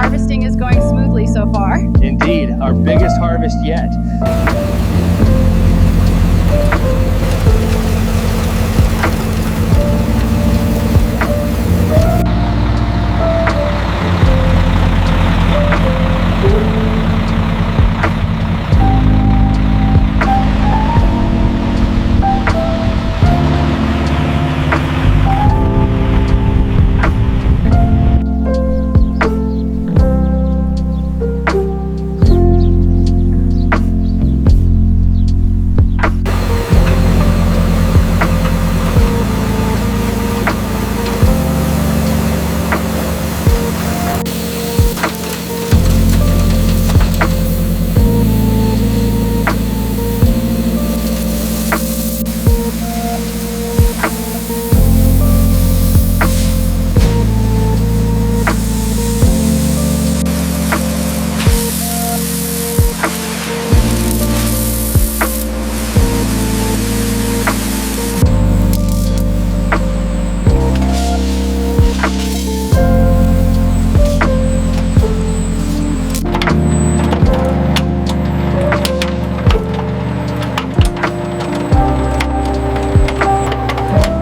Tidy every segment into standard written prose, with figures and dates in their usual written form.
harvesting is going smoothly so far. Indeed, our biggest harvest yet.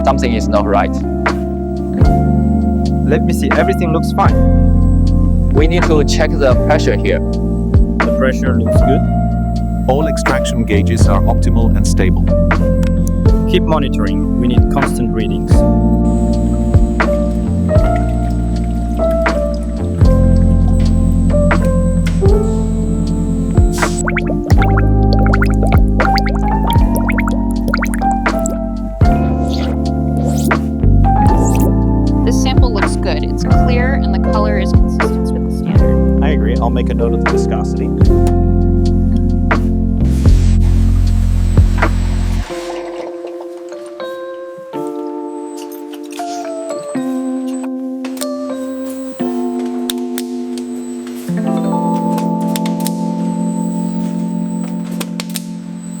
Something is not right. Let me see, everything looks fine. We need to check the pressure here. The pressure looks good. All extraction gauges are optimal and stable. Keep monitoring, we need constant readings. This sample looks good. It's clear and the color is consistent with the standard. I agree, I'll make a note of the viscosity.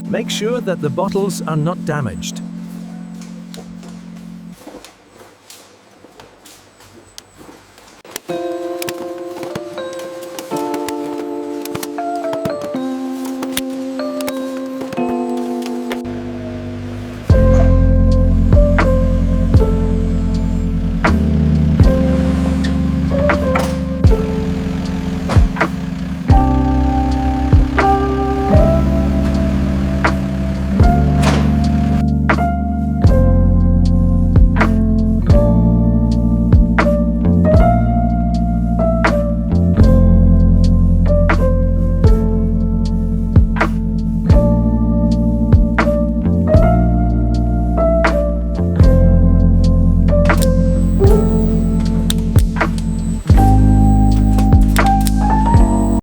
Make sure that the bottles are not damaged.